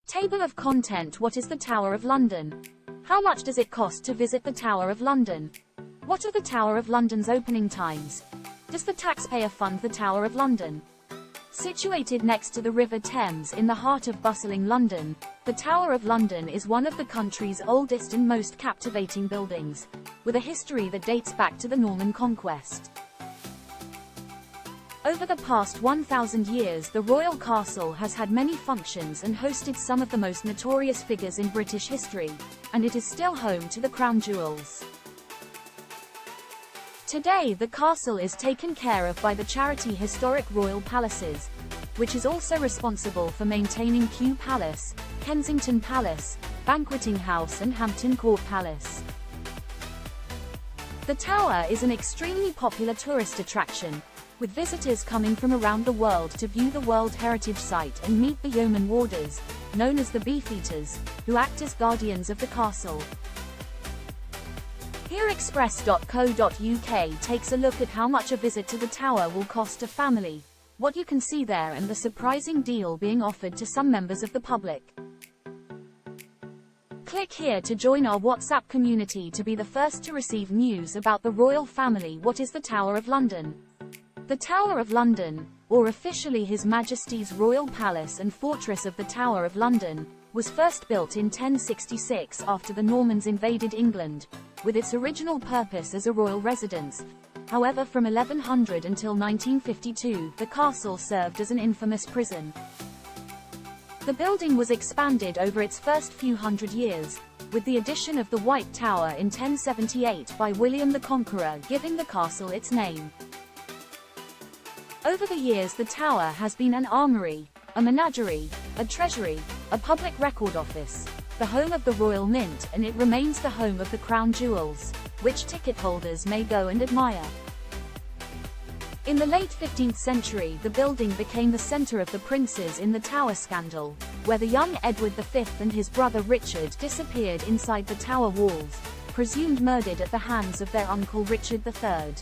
Table of content. What is the Tower of London? How much does it cost to visit the Tower of London? What are the Tower of London's opening times? Does the taxpayer fund the Tower of London? Situated next to the River Thames in the heart of bustling London, the Tower of London is one of the country's oldest and most captivating buildings, with a history that dates back to the Norman Conquest. Over the past 1,000 years, the royal castle has had many functions and hosted some of the most notorious figures in British history, and it is still home to the crown jewels. Today, the castle is taken care of by the charity Historic Royal Palaces, which is also responsible for maintaining Kew Palace, Kensington Palace, Banqueting House and Hampton Court Palace. The tower is an extremely popular tourist attraction, with visitors coming from around the world to view the World Heritage Site and meet the yeoman warders, known as the Beefeaters, who act as guardians of the castle. HereExpress.co.uk takes a look at how much a visit to the tower will cost a family, what you can see there and the surprising deal being offered to some members of the public. Click here to join our WhatsApp community to be the first to receive news about the royal family. What is the Tower of London? The Tower of London, or officially His Majesty's Royal Palace and Fortress of the Tower of London, was first built in 1066 after the Normans invaded England, with its original purpose as a royal residence. However, from 1100 until 1952, the castle served as an infamous prison. The building was expanded over its first few hundred years, with the addition of the White Tower in 1078 by William the Conqueror, giving the castle its name. Over the years, the tower has been an armory, a menagerie, a treasury, a public record office, the home of the Royal Mint, and it remains the home of the crown jewels, which ticket holders may go and admire. In the late 15th century, the building became the center of the princes in the Tower scandal, where the young Edward V and his brother Richard disappeared inside the tower walls, presumed murdered at the hands of their uncle Richard III.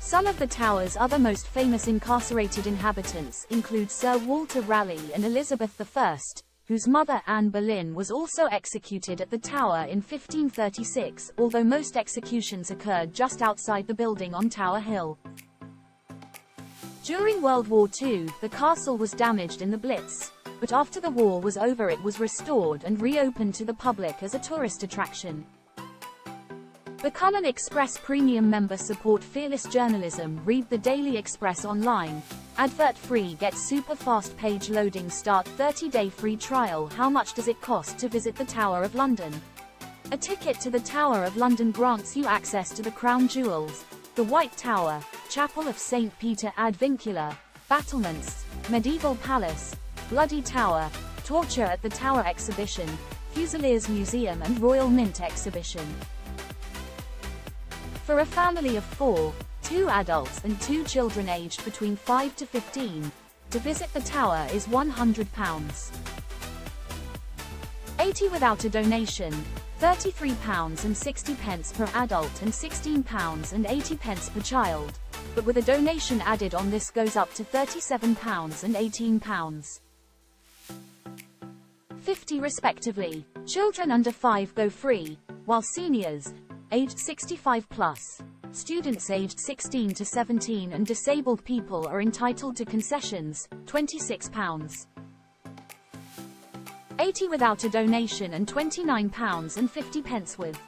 Some of the tower's other most famous incarcerated inhabitants include Sir Walter Raleigh and Elizabeth I, whose mother Anne Boleyn was also executed at the tower in 1536, although most executions occurred just outside the building on Tower Hill. During World War II, the castle was damaged in the Blitz, but after the war was over it was restored and reopened to the public as a tourist attraction. Become an Express Premium member. Support fearless journalism. Read the Daily Express online. Advert free. Get super fast page loading. Start 30-day free trial. How much does it cost to visit the Tower of London? A ticket to the Tower of London grants you access to the crown jewels, the White Tower, Chapel of St. Peter ad Vincula, battlements, medieval palace, Bloody Tower, torture at the Tower exhibition, Fusiliers Museum and Royal Mint exhibition. For a family of 4, 2 adults and 2 children aged between 5 to 15, to visit the tower is £100. 80 without a donation, £33.60 per adult and £16.80 per child, but with a donation added on this goes up to £37 and £18. 50 respectively. Children under 5 go free, while seniors, aged 65 plus, students aged 16 to 17 and disabled people are entitled to concessions, £26. 80 without a donation and £29.50 with.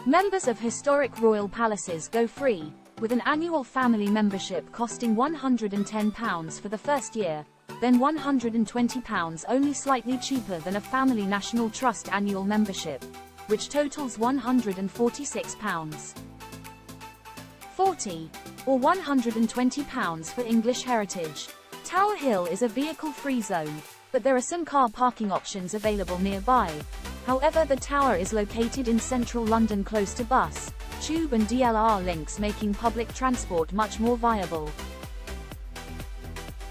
Members of historic royal palaces go free, with an annual family membership costing £110 for the first year, then £120, only slightly cheaper than a family National Trust annual membership, which totals £146. 40, or £120 for English Heritage. Tower Hill is a vehicle-free zone, but there are some car parking options available nearby. However, the tower is located in central London close to bus, tube and DLR links, making public transport much more viable.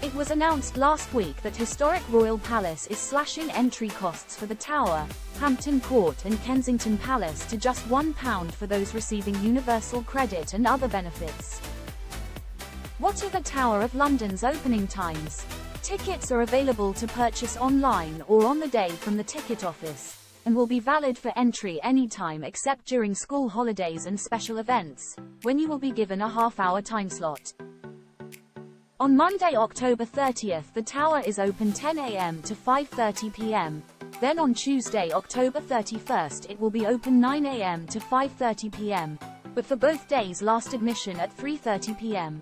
It was announced last week that Historic Royal Palace is slashing entry costs for the Tower, Hampton Court and Kensington Palace to just £1 for those receiving universal credit and other benefits. What are the Tower of London's opening times? Tickets are available to purchase online or on the day from the ticket office, and will be valid for entry anytime except during school holidays and special events, when you will be given a half-hour time slot. On Monday, October 30th, the tower is open 10 a.m. to 5:30 p.m. Then on Tuesday, October 31st, it will be open 9 a.m. to 5:30 p.m., but for both days last admission at 3:30 p.m.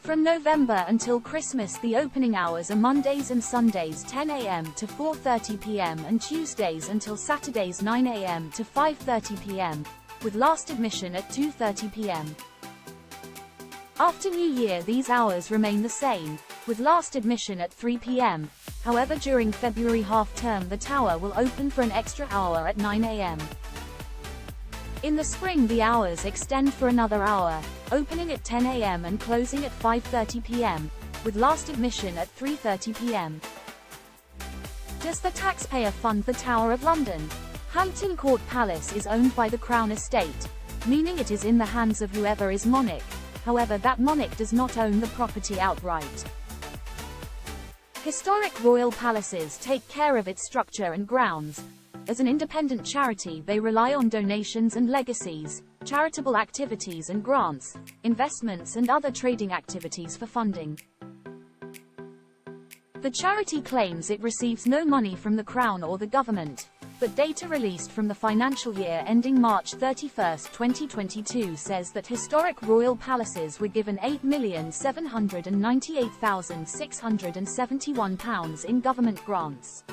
From November until Christmas, the opening hours are Mondays and Sundays 10 a.m. to 4:30 p.m. and Tuesdays until Saturdays 9 a.m. to 5:30 p.m., with last admission at 2:30 p.m. After New Year, these hours remain the same, with last admission at 3 p.m. However, during February half-term, the tower will open for an extra hour at 9 a.m. In the spring, the hours extend for another hour, opening at 10 a.m. and closing at 5:30 p.m., with last admission at 3:30 p.m. Does the taxpayer fund the Tower of London? Hampton Court Palace is owned by the Crown Estate, meaning it is in the hands of whoever is monarch. However, that monarch does not own the property outright. Historic royal palaces take care of its structure and grounds. As an independent charity, they rely on donations and legacies, charitable activities and grants, investments and other trading activities for funding. The charity claims it receives no money from the Crown or the government, but data released from the financial year ending March 31, 2022 says that historic royal palaces were given £8,798,671 in government grants.